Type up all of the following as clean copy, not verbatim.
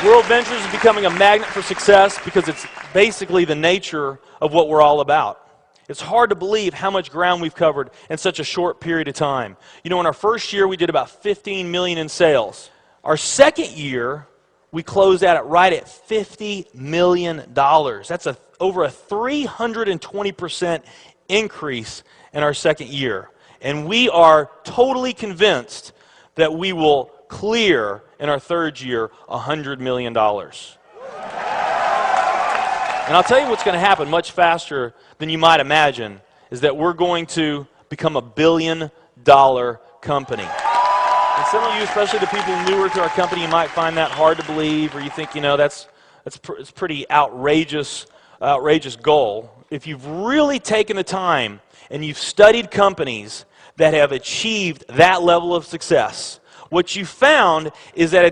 World Ventures is becoming a magnet for success because it's basically the nature of what we're all about. It's hard to believe how much ground we've covered in such a short period of time. You know, in our first year, we did about 15 million in sales. Our second year, we closed out right at $50 million. That's over a 320% increase in our second year. And we are totally convinced that we will clear in our third year $100 million. And I'll tell you what's going to happen much faster than you might imagine is that we're going to become a $1 billion company. And some of you, especially the people newer to our company, you might find that hard to believe, or you think, you know, it's pretty outrageous goal. If you've really taken the time and you've studied companies that have achieved that level of success, what you found is that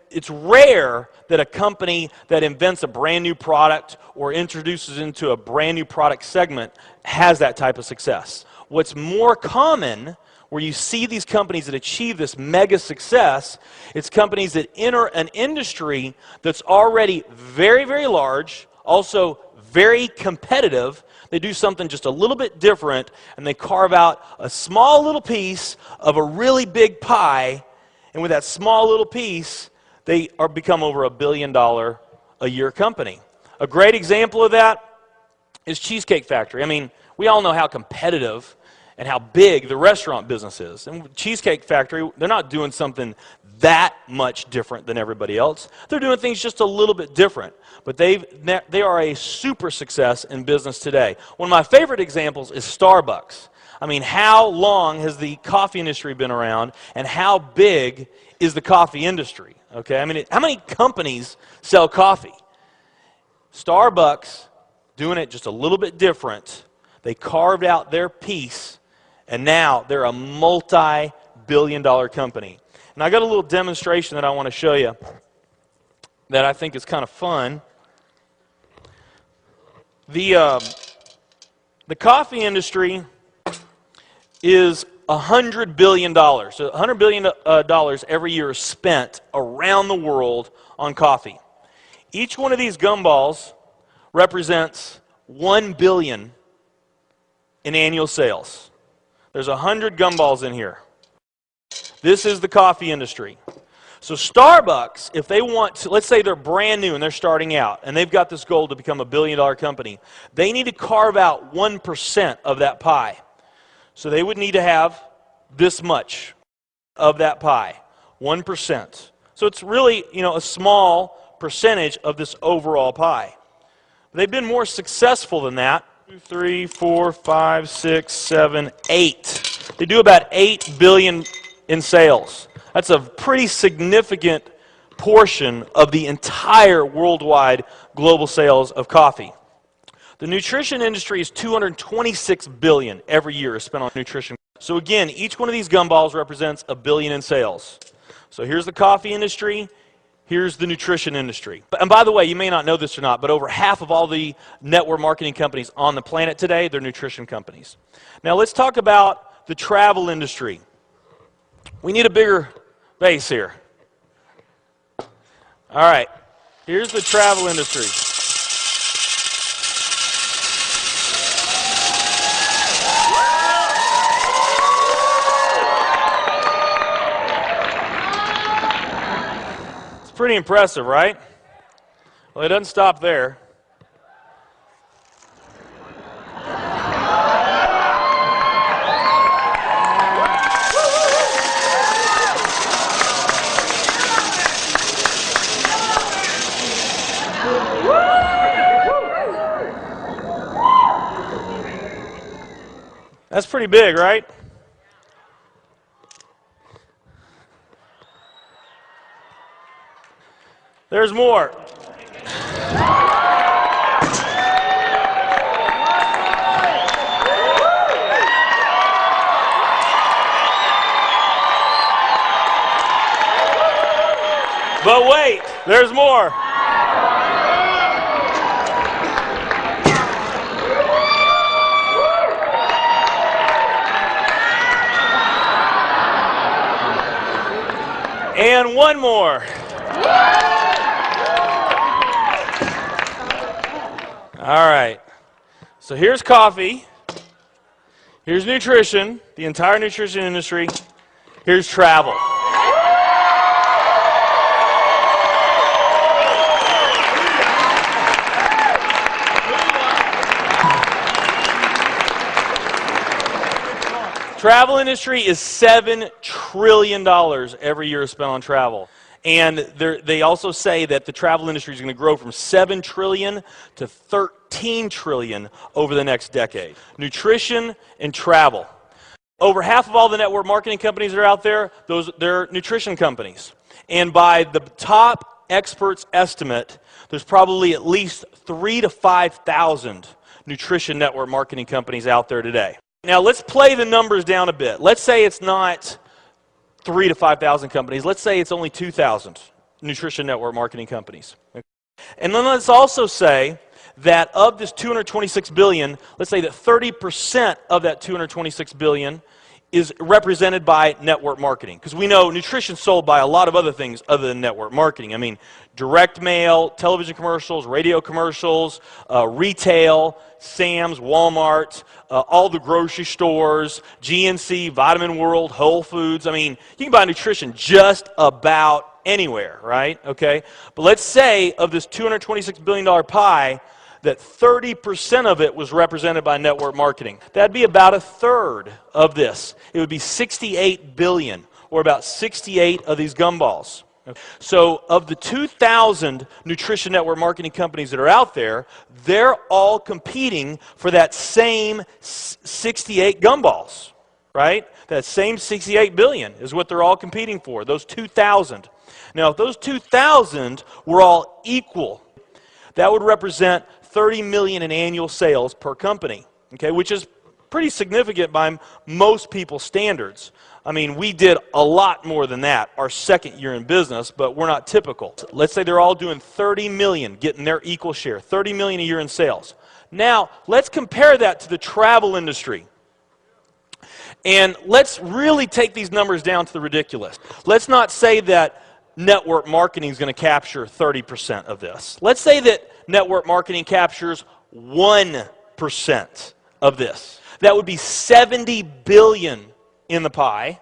it's rare that a company that invents a brand new product or introduces into a brand new product segment has that type of success. What's more common, where you see these companies that achieve this mega success, it's companies that enter an industry that's already very, very large, also very competitive. They do something just a little bit different, and they carve out a small little piece of a really big pie, and with that small little piece, they become over $1 billion a year company. A great example of that is Cheesecake Factory. I mean, we all know how competitive and how big the restaurant business is. And Cheesecake Factory, they're not doing something that much different than everybody else. They're doing things just a little bit different. But they are a super success in business today. One of my favorite examples is Starbucks. I mean, how long has the coffee industry been around, and how big is the coffee industry? Okay, I mean, how many companies sell coffee? Starbucks, doing it just a little bit different, they carved out their piece, and now they're a multi-billion-dollar company. And I got a little demonstration that I want to show you that I think is kind of fun. The coffee industry is $100 billion. So $100 billion every year is spent around the world on coffee. Each one of these gumballs represents $1 billion in annual sales. There's 100 gumballs in here. This is the coffee industry. So Starbucks, if they want to, let's say they're brand new and they're starting out, and they've got this goal to become a $1 billion company, they need to carve out 1% of that pie. So they would need to have this much of that pie, 1%. So it's really, you know, a small percentage of this overall pie. They've been more successful than that. 2, 3, 4, 5, 6, 7, 8. They do about $8 billion in sales. That's a pretty significant portion of the entire worldwide global sales of coffee. The nutrition industry is $226 billion every year is spent on nutrition. So again, each one of these gumballs represents $1 billion in sales. So here's the coffee industry, here's the nutrition industry. And by the way, you may not know this or not, but over half of all the network marketing companies on the planet today, they're nutrition companies. Now let's talk about the travel industry. We need a bigger base here. All right, here's the travel industry. Pretty impressive, right? Well, it doesn't stop there. That's pretty big, right? There's more. But wait, there's more. And one more. All right. So here's coffee. Here's nutrition, the entire nutrition industry. Here's travel. Travel industry is $7 trillion every year spent on travel. And they also say that the travel industry is going to grow from $7 trillion to $13 trillion over the next decade. Nutrition and travel. Over half of all the network marketing companies that are out there, they're nutrition companies. And by the top experts' estimate, there's probably at least 3,000 to 5,000 nutrition network marketing companies out there today. Now let's play the numbers down a bit. Let's say it's not 3,000 to 5,000 companies. Let's say it's only 2,000 nutrition network marketing companies. And then let's also say that of this $226 billion, let's say that 30% of that $226 billion is represented by network marketing. Because we know nutrition is sold by a lot of other things other than network marketing. I mean, direct mail, television commercials, radio commercials, retail, Sam's, Walmart, all the grocery stores, GNC, Vitamin World, Whole Foods. I mean, you can buy nutrition just about anywhere, right? Okay? But let's say of this $226 billion pie, that 30% of it was represented by network marketing. That'd be about a third of this. It would be 68 billion, or about 68 of these gumballs. So of the 2,000 nutrition network marketing companies that are out there, they're all competing for that same 68 gumballs, right? That same 68 billion is what they're all competing for, those 2,000. Now, if those 2,000 were all equal, that would represent 30 million in annual sales per company, okay, which is pretty significant by most people's standards. I mean, we did a lot more than that our second year in business, but we're not typical. Let's say they're all doing 30 million, getting their equal share, 30 million a year in sales. Now, let's compare that to the travel industry. And let's really take these numbers down to the ridiculous. Let's not say that network marketing is going to capture 30% of this. Let's say that network marketing captures 1% of this. That would be 70 billion in the pie.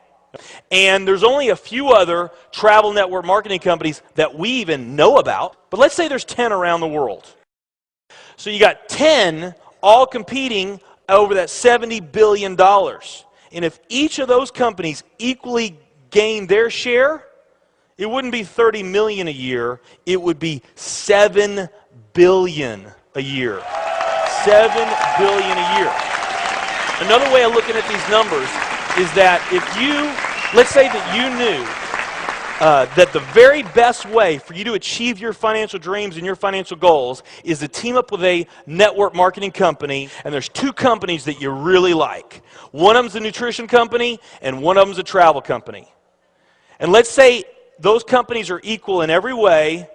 And there's only a few other travel network marketing companies that we even know about. But let's say there's 10 around the world. So you got 10 all competing over that $70 billion. And if each of those companies equally gain their share, it wouldn't be 30 million a year, it would be 7 billion a year. 7 billion a year. Another way of looking at these numbers is that if you, let's say that you knew that the very best way for you to achieve your financial dreams and your financial goals is to team up with a network marketing company, and there's two companies that you really like. One of them's a nutrition company, and one of them's a travel company. And let's say those companies are equal in every way.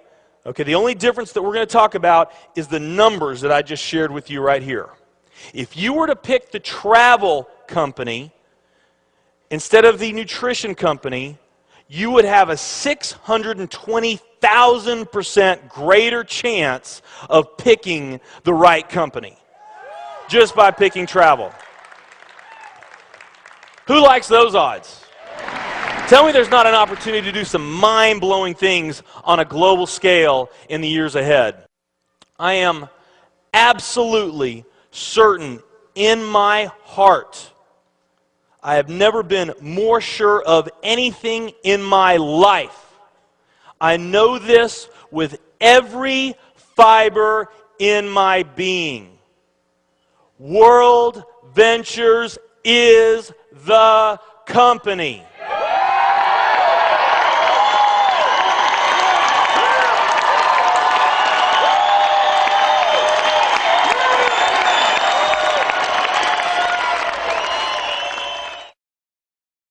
Okay, the only difference that we're going to talk about is the numbers that I just shared with you right here. If you were to pick the travel company instead of the nutrition company, you would have a 620,000% greater chance of picking the right company just by picking travel. Who likes those odds? Tell me there's not an opportunity to do some mind-blowing things on a global scale in the years ahead. I am absolutely certain in my heart, I have never been more sure of anything in my life. I know this with every fiber in my being. World Ventures is the company.